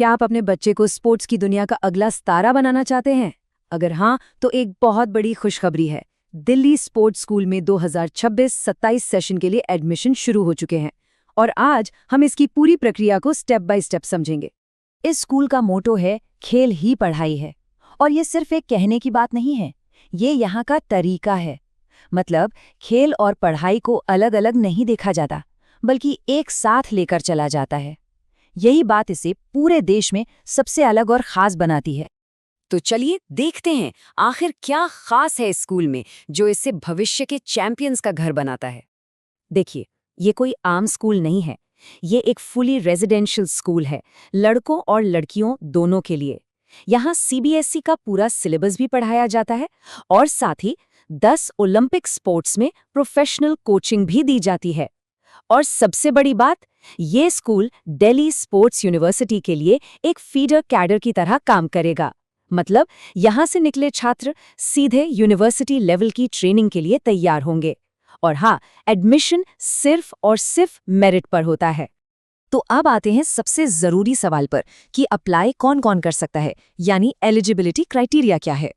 क्या आप अपने बच्चे को स्पोर्ट्स की दुनिया का अगला सितारा बनाना चाहते हैं? अगर हाँ, तो एक बहुत बड़ी खुशखबरी है। दिल्ली स्पोर्ट्स स्कूल में 2026-27 सेशन के लिए एडमिशन शुरू हो चुके हैं और आज हम इसकी पूरी प्रक्रिया को स्टेप बाय स्टेप समझेंगे। इस स्कूल का मोटो है खेल ही पढ़ाई है, और ये सिर्फ एक कहने की बात नहीं है, ये यहाँ का तरीका है। मतलब खेल और पढ़ाई को अलग अलग नहीं देखा जाता, बल्कि एक साथ लेकर चला जाता है। यही बात इसे पूरे देश में सबसे अलग और खास बनाती है। तो चलिए देखते हैं आखिर क्या खास है इस स्कूल में जो इसे भविष्य के चैंपियंस का घर बनाता है। देखिए, ये कोई आम स्कूल नहीं है, ये एक फुली रेजिडेंशियल स्कूल है, लड़कों और लड़कियों दोनों के लिए। यहाँ सीबीएसई का पूरा सिलेबस भी पढ़ाया जाता है और साथ ही 10 ओलंपिक स्पोर्ट्स में प्रोफेशनल कोचिंग भी दी जाती है। और सबसे बड़ी बात, ये स्कूल दिल्ली स्पोर्ट्स यूनिवर्सिटी के लिए एक फीडर कैडर की तरह काम करेगा। मतलब यहाँ से निकले छात्र सीधे यूनिवर्सिटी लेवल की ट्रेनिंग के लिए तैयार होंगे। और हाँ, एडमिशन सिर्फ और सिर्फ मेरिट पर होता है। तो अब आते हैं सबसे जरूरी सवाल पर कि अप्लाई कौन कौन कर सकता है, यानी एलिजिबिलिटी क्राइटेरिया क्या है।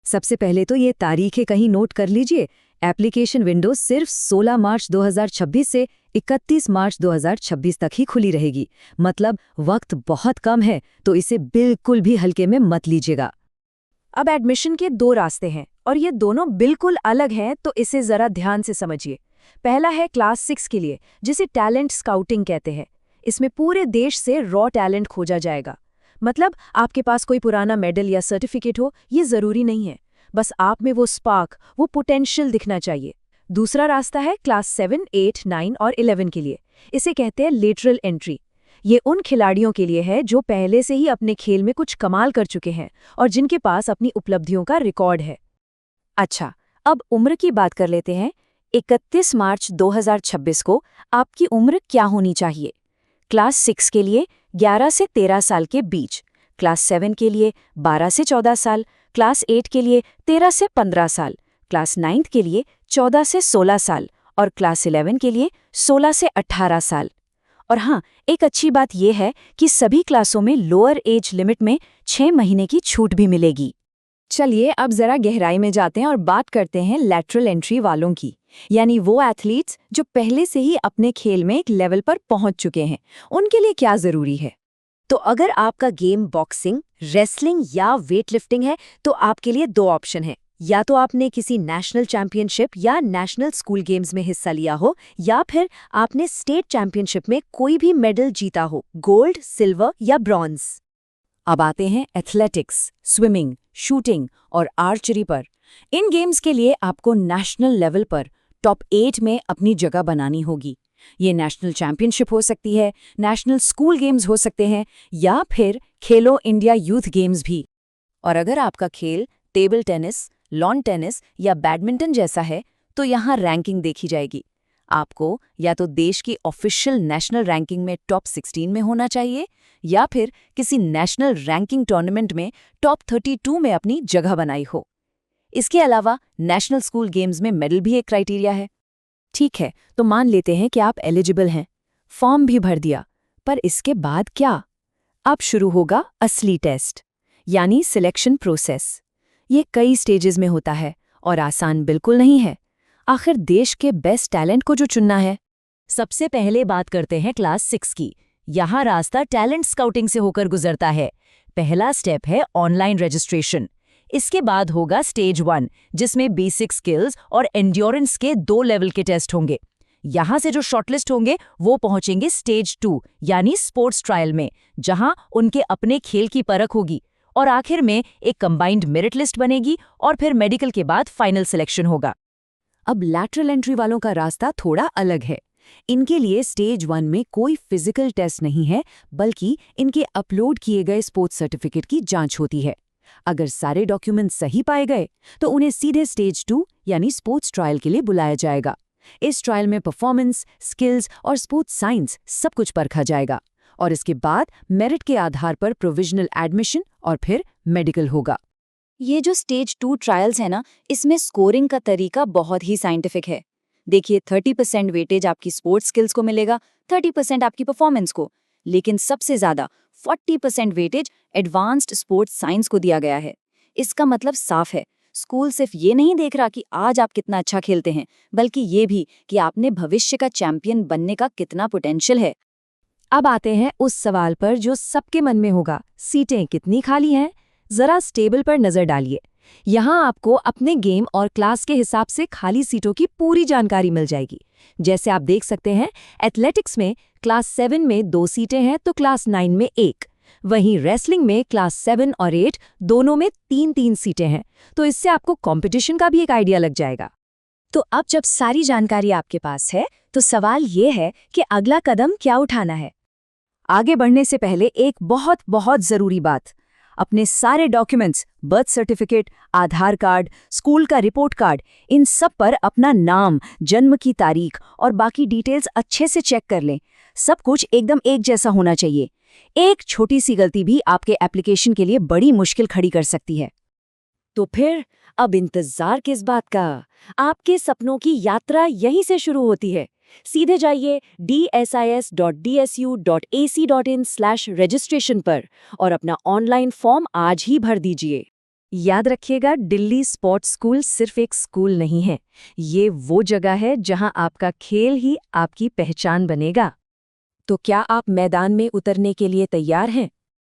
सबसे पहले तो ये तारीखें कहीं नोट कर लीजिए। एप्लीकेशन विंडो सिर्फ 16 मार्च 2026 से 31 मार्च 2026 तक ही खुली रहेगी। मतलब वक्त बहुत कम है, तो इसे बिल्कुल भी हल्के में मत लीजिएगा। अब एडमिशन के 2 रास्ते हैं और ये दोनों बिल्कुल अलग हैं, तो इसे जरा ध्यान से समझिए। पहला है क्लास 6 के लिए, जिसे टैलेंट स्काउटिंग कहते हैं। इसमें पूरे देश से रॉ टैलेंट खोजा जाएगा। मतलब आपके पास कोई पुराना मेडल या सर्टिफिकेट हो, ये जरूरी नहीं है, बस आप में वो स्पार्क, वो पोटेंशियल दिखना चाहिए। दूसरा रास्ता है क्लास 7, 8, 9 और 11 के लिए। इसे कहते हैं लेटरल एंट्री। ये उन खिलाड़ियों के लिए है जो पहले से ही अपने खेल में कुछ कमाल कर चुके हैं और जिनके पास अपनी उपलब्धियों का रिकॉर्ड है। अच्छा, अब उम्र की बात कर लेते हैं। 31 मार्च 2026 को आपकी उम्र क्या होनी चाहिए? क्लास 6 के लिए 11 से 13 साल के बीच, क्लास 7 के लिए 12 से 14 साल, क्लास 8 के लिए 13 से 15 साल, क्लास 9 के लिए 14 से 16 साल और क्लास 11 के लिए 16 से 18 साल। और हाँ, एक अच्छी बात यह है कि सभी क्लासों में लोअर एज लिमिट में 6 महीने की छूट भी मिलेगी। चलिए अब जरा गहराई में जाते हैं और बात करते हैं लैटरल एंट्री वालों की, यानी वो एथलीट्स जो पहले से ही अपने खेल में एक लेवल पर पहुंच चुके हैं। उनके लिए क्या जरूरी है? तो अगर आपका गेम बॉक्सिंग, रेसलिंग या वेटलिफ्टिंग है, तो आपके लिए 2 ऑप्शन हैं। या तो आपने किसी नेशनल चैंपियनशिप या नेशनल स्कूल गेम्स में हिस्सा लिया हो, या फिर आपने स्टेट चैंपियनशिप में कोई भी मेडल जीता हो, गोल्ड, सिल्वर या ब्रॉन्ज। अब आते हैं एथलेटिक्स, स्विमिंग, शूटिंग और आर्चरी पर। इन गेम्स के लिए आपको नेशनल लेवल पर टॉप 8 में अपनी जगह बनानी होगी। ये नेशनल चैंपियनशिप हो सकती है, नेशनल स्कूल गेम्स हो सकते हैं, या फिर खेलो इंडिया यूथ गेम्स भी। और अगर आपका खेल टेबल टेनिस, लॉन टेनिस या बैडमिंटन जैसा है, तो यहाँ रैंकिंग देखी जाएगी। आपको या तो देश की ऑफिशियल नेशनल रैंकिंग में टॉप 16 में होना चाहिए, या फिर किसी नेशनल रैंकिंग टूर्नामेंट में टॉप 32 में अपनी जगह बनाई हो। इसके अलावा नेशनल स्कूल गेम्स में मेडल भी एक क्राइटेरिया है। ठीक है, तो मान लेते हैं कि आप एलिजिबल हैं, फॉर्म भी भर दिया, पर इसके बाद क्या? अब शुरू होगा असली टेस्ट, यानी सिलेक्शन प्रोसेस। ये कई स्टेजेस में होता है और आसान बिल्कुल नहीं है। आखिर देश के बेस्ट टैलेंट को जो चुनना है। सबसे पहले बात करते हैं क्लास 6 की। यहाँ रास्ता टैलेंट स्काउटिंग से होकर गुजरता है। पहला स्टेप है ऑनलाइन रजिस्ट्रेशन। इसके बाद होगा स्टेज 1, जिसमें बेसिक स्किल्स और एंड्योरेंस के 2 लेवल के टेस्ट होंगे। यहाँ से जो शॉर्टलिस्ट होंगे वो पहुंचेंगे स्टेज 2, यानी स्पोर्ट्स ट्रायल में, जहां उनके अपने खेल की परख होगी। और आखिर में एक कंबाइंड मेरिट लिस्ट बनेगी और फिर मेडिकल के बाद फाइनल सिलेक्शन होगा। अब लैटरल एंट्री वालों का रास्ता थोड़ा अलग है। इनके लिए स्टेज 1 में कोई फिजिकल टेस्ट नहीं है, बल्कि इनके अपलोड किए गए स्पोर्ट्स सर्टिफिकेट की जांच होती है। अगर सारे डॉक्यूमेंट सही पाए गए, तो उन्हें सीधे स्टेज 2 यानी स्पोर्ट्स ट्रायल के लिए बुलाया जाएगा। इस ट्रायल में परफॉर्मेंस, स्किल्स और स्पोर्ट्स साइंस सब कुछ परखा जाएगा और इसके बाद मेरिट के आधार पर प्रोविजनल एडमिशन और फिर मेडिकल होगा। ये जो स्टेज 2 ट्रायल्स है ना, इसमें स्कोरिंग का तरीका बहुत ही साइंटिफिक है। देखिए, 30% वेटेज आपकी स्पोर्ट्स स्किल्स को मिलेगा, 30% आपकी परफॉर्मेंस को, लेकिन सबसे ज्यादा 40% वेटेज एडवांस्ड स्पोर्ट्स साइंस को दिया गया है। इसका मतलब साफ है, स्कूल सिर्फ ये नहीं देख रहा कि आज आप कितना अच्छा खेलते हैं, बल्कि ये भी कि आपने भविष्य का चैंपियन बनने का कितना पोटेंशियल है। अब आते हैं उस सवाल पर जो सबके मन में होगा, सीटें कितनी खाली हैं? जरा स्टेबल पर नजर डालिए। यहाँ आपको अपने गेम और क्लास के हिसाब से खाली सीटों की पूरी जानकारी मिल जाएगी। जैसे आप देख सकते हैं, एथलेटिक्स में क्लास 7 में 2 सीटें हैं तो क्लास 9 में 1। वहीं रेसलिंग में क्लास 7 और 8 दोनों में 3-3 सीटें हैं। तो इससे आपको कंपटीशन का भी एक आइडिया लग जाएगा। तो अब जब सारी जानकारी आपके पास है, तो सवाल ये है कि अगला कदम क्या उठाना है। आगे बढ़ने से पहले एक बहुत बहुत जरूरी बात, अपने सारे डॉक्यूमेंट्स, बर्थ सर्टिफिकेट, आधार कार्ड, स्कूल का रिपोर्ट कार्ड, इन सब पर अपना नाम, जन्म की तारीख और बाकी डिटेल्स अच्छे से चेक कर लें। सब कुछ एकदम एक जैसा होना चाहिए। एक छोटी सी गलती भी आपके एप्लीकेशन के लिए बड़ी मुश्किल खड़ी कर सकती है। तो फिर अब इंतजार किस बात का? आपके सपनों की यात्रा यहीं से शुरू होती है। सीधे जाइए dsis.dsu.ac.in/registration पर और अपना ऑनलाइन फॉर्म आज ही भर दीजिए। याद रखिएगा, दिल्ली स्पोर्ट्स स्कूल सिर्फ एक स्कूल नहीं है, ये वो जगह है जहां आपका खेल ही आपकी पहचान बनेगा। तो क्या आप मैदान में उतरने के लिए तैयार हैं?